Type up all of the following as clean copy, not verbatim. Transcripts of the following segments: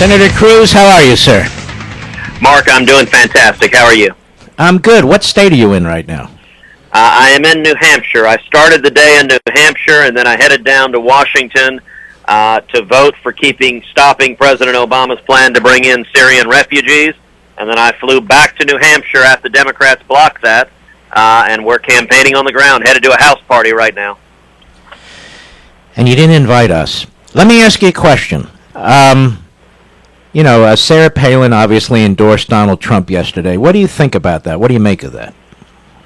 Senator Cruz, how are you, sir? Mark, I'm doing fantastic. How are you? I'm good. What state are you in right now? I am in New Hampshire. I started the day in New Hampshire, and then I headed down to Washington to vote for stopping President Obama's plan to bring in Syrian refugees. And then I flew back to New Hampshire after the Democrats blocked that, and we're campaigning on the ground, headed to a house party right now. And you didn't invite us. Let me ask you a question. Sarah Palin obviously endorsed Donald Trump yesterday. What do you think about that? What do you make of that?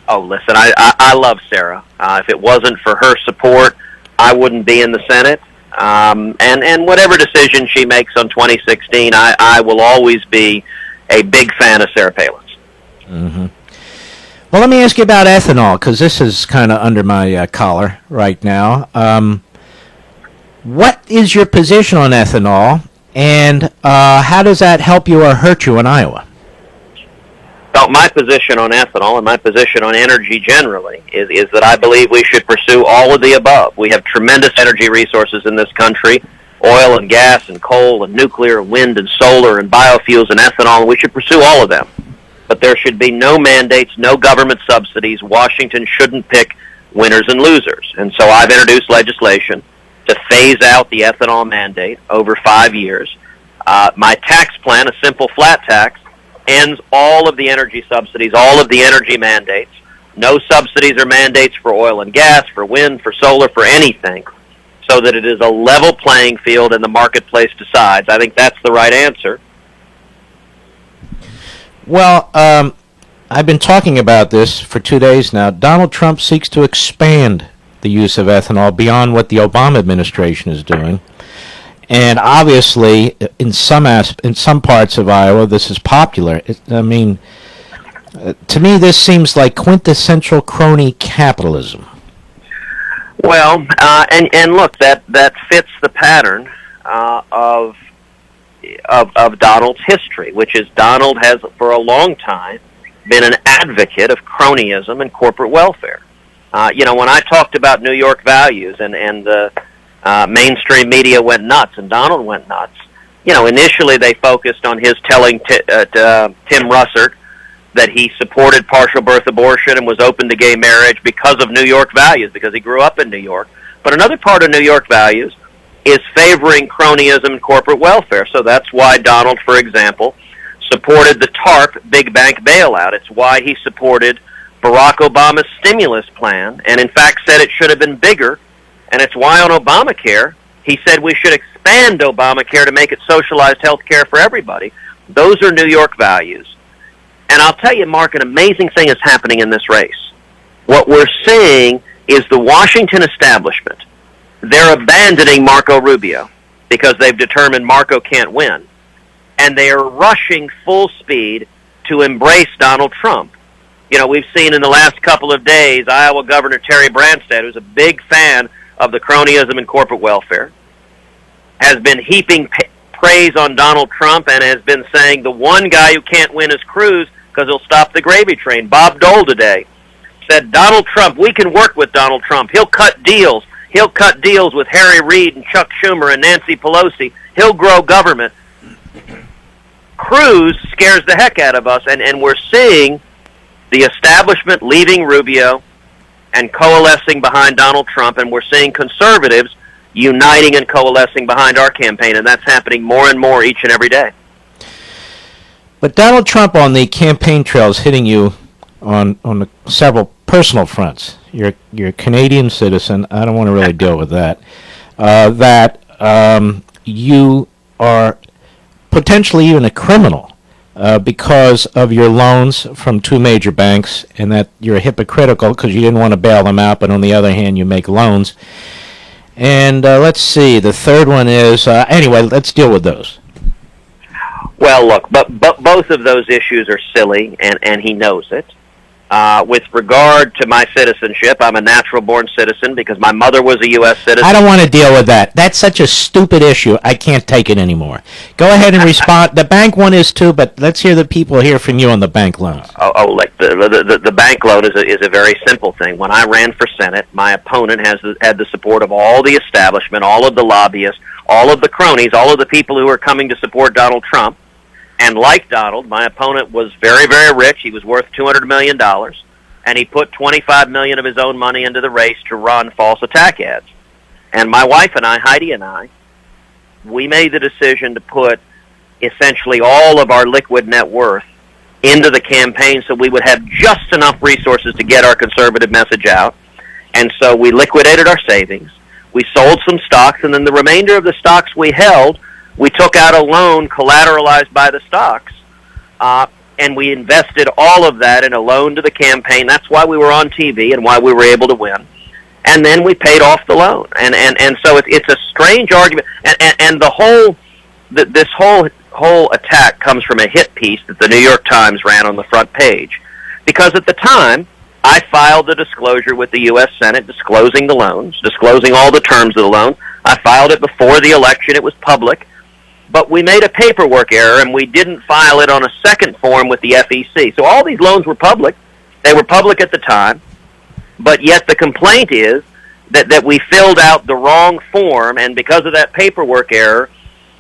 Oh, listen, I love Sarah. If it wasn't for her support, I wouldn't be in the Senate. And whatever decision she makes on 2016, I will always be a big fan of Sarah Palin's. Mm-hmm. Well, let me ask you about ethanol, because this is kind of under my collar right now. What is your position on ethanol, and how does that help you or hurt you in Iowa? Well, my position on ethanol and my position on energy generally is that I believe we should pursue all of the above. We have tremendous energy resources in this country, oil and gas and coal and nuclear, wind and solar and biofuels and ethanol, and we should pursue all of them. But there should be no mandates, no government subsidies. Washington shouldn't pick winners and losers. And so I've introduced legislation to phase out the ethanol mandate over 5 years. My tax plan, a simple flat tax, ends all of the energy subsidies, all of the energy mandates. No subsidies or mandates for oil and gas, for wind, for solar, for anything, so that it is a level playing field and the marketplace decides. I think that's the right answer. Well, I've been talking about this for 2 days now. Donald Trump seeks to expand the use of ethanol beyond what the Obama administration is doing. And obviously, in some parts of Iowa, this is popular. To me, this seems like quintessential crony capitalism. Well, and look, that fits the pattern of Donald's history, which is Donald has, for a long time, been an advocate of cronyism and corporate welfare. When I talked about New York values and the mainstream media went nuts and Donald went nuts, initially they focused on his telling Tim Russert that he supported partial birth abortion and was open to gay marriage because of New York values, because he grew up in New York. But another part of New York values is favoring cronyism and corporate welfare. So that's why Donald, for example, supported the TARP big bank bailout. It's why he supported Barack Obama's stimulus plan, and in fact said it should have been bigger. And it's why on Obamacare, he said we should expand Obamacare to make it socialized health care for everybody. Those are New York values. And I'll tell you, Mark, an amazing thing is happening in this race. What we're seeing is the Washington establishment. They're abandoning Marco Rubio because they've determined Marco can't win. And they are rushing full speed to embrace Donald Trump. We've seen in the last couple of days, Iowa Governor Terry Branstad, who's a big fan of the cronyism and corporate welfare, has been heaping praise on Donald Trump and has been saying the one guy who can't win is Cruz because he'll stop the gravy train. Bob Dole today said, Donald Trump, we can work with Donald Trump. He'll cut deals. He'll cut deals with Harry Reid and Chuck Schumer and Nancy Pelosi. He'll grow government. Cruz scares the heck out of us, and we're seeing the establishment leaving Rubio and coalescing behind Donald Trump, and we're seeing conservatives uniting and coalescing behind our campaign, and that's happening more and more each and every day. But Donald Trump on the campaign trail is hitting you on several personal fronts. You're a Canadian citizen. I don't want to really deal with that. You are potentially even a criminal because of your loans from two major banks, and that you're hypocritical because you didn't want to bail them out, but on the other hand, you make loans. And let's see, the third one is, anyway, let's deal with those. Well, look, but both of those issues are silly, and he knows it. With regard to my citizenship, I'm a natural-born citizen because my mother was a U.S. citizen. I don't want to deal with that. That's such a stupid issue. I can't take it anymore. Go ahead and respond. The bank one is too, but let's hear the people hear from you on the bank loans. Like the bank loan is a very simple thing. When I ran for Senate, my opponent had the support of all the establishment, all of the lobbyists, all of the cronies, all of the people who were coming to support Donald Trump. And like Donald, my opponent was very, very rich. He was worth $200 million, and he put $25 million of his own money into the race to run false attack ads. And my wife and I, Heidi and I, we made the decision to put essentially all of our liquid net worth into the campaign so we would have just enough resources to get our conservative message out. And so we liquidated our savings. We sold some stocks, and then the remainder of the stocks we held, we took out a loan collateralized by the stocks, and we invested all of that in a loan to the campaign. That's why we were on TV and why we were able to win. And then we paid off the loan. And so it's a strange argument. And this whole attack comes from a hit piece that the New York Times ran on the front page. Because at the time, I filed a disclosure with the U.S. Senate disclosing the loans, disclosing all the terms of the loan. I filed it before the election. It was public. But we made a paperwork error, and we didn't file it on a second form with the FEC. So all these loans were public. They were public at the time. But yet the complaint is that we filled out the wrong form, and because of that paperwork error,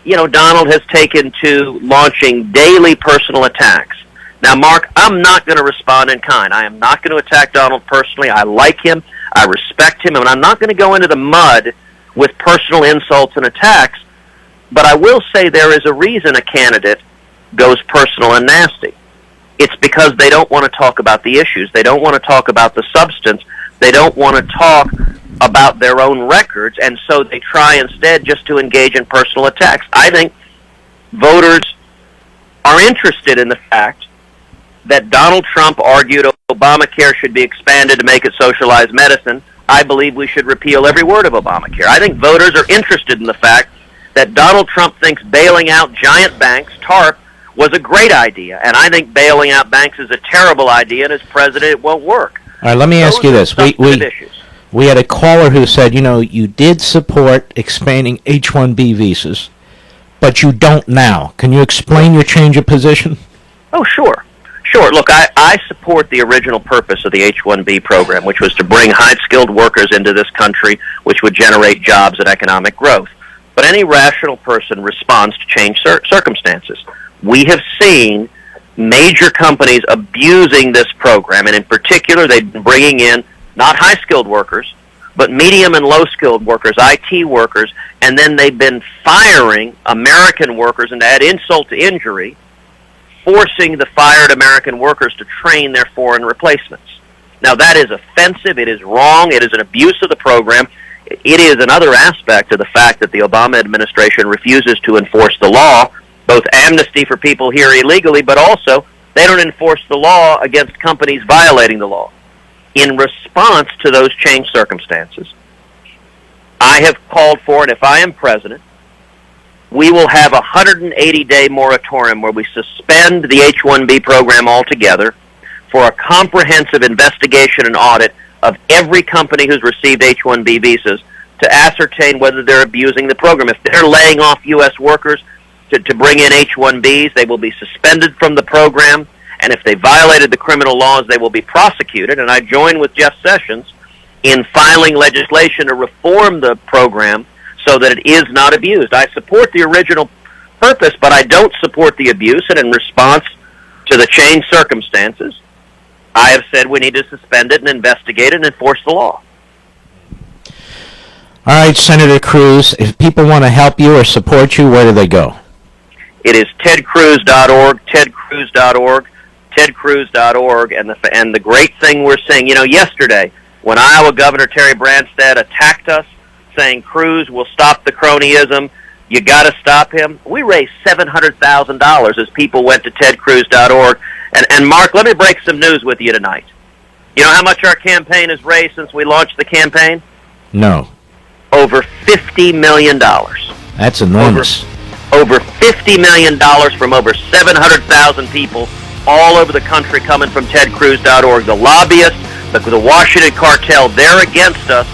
Donald has taken to launching daily personal attacks. Now, Mark, I'm not going to respond in kind. I am not going to attack Donald personally. I like him. I respect him, and I'm not going to go into the mud with personal insults and attacks. But I will say there is a reason a candidate goes personal and nasty. It's because they don't want to talk about the issues. They don't want to talk about the substance. They don't want to talk about their own records, and so they try instead just to engage in personal attacks. I think voters are interested in the fact that Donald Trump argued Obamacare should be expanded to make it socialized medicine. I believe we should repeal every word of Obamacare. I think voters are interested in the fact that Donald Trump thinks bailing out giant banks, TARP, was a great idea. And I think bailing out banks is a terrible idea, and as president, it won't work. All right, let me ask you this. We had a caller who said, you did support expanding H-1B visas, but you don't now. Can you explain your change of position? Oh, sure. Sure. Look, I support the original purpose of the H-1B program, which was to bring high-skilled workers into this country, which would generate jobs and economic growth. But any rational person responds to changed circumstances. We have seen major companies abusing this program, and in particular, they've been bringing in not high-skilled workers, but medium and low-skilled workers, IT workers, and then they've been firing American workers, and to add insult to injury, forcing the fired American workers to train their foreign replacements. Now, that is offensive. It is wrong. It is an abuse of the program. It is another aspect of the fact that the Obama administration refuses to enforce the law, both amnesty for people here illegally, but also they don't enforce the law against companies violating the law. In response to those changed circumstances, I have called for, and if I am president, we will have a 180-day moratorium where we suspend the H-1B program altogether for a comprehensive investigation and audit of every company who's received H-1B visas to ascertain whether they're abusing the program. If they're laying off U.S. workers to bring in H-1Bs, they will be suspended from the program, and if they violated the criminal laws, they will be prosecuted. And I join with Jeff Sessions in filing legislation to reform the program so that it is not abused. I support the original purpose, but I don't support the abuse, and in response to the changed circumstances, I have said we need to suspend it and investigate it and enforce the law. All right, Senator Cruz, if people want to help you or support you, where do they go? It is tedcruz.org, tedcruz.org, tedcruz.org, and the great thing we're seeing, yesterday when Iowa Governor Terry Branstad attacked us, saying Cruz will stop the cronyism, you got to stop him. We raised $700,000 as people went to tedcruz.org. And Mark, let me break some news with you tonight. You know how much our campaign has raised since we launched the campaign? No. Over $50 million. That's enormous. Over $50 million from over 700,000 people all over the country coming from TedCruz.org. The lobbyists, the Washington cartel, they're against us,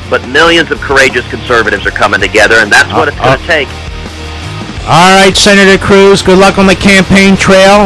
but millions of courageous conservatives are coming together, and that's what it's going to take. All right, Senator Cruz, good luck on the campaign trail.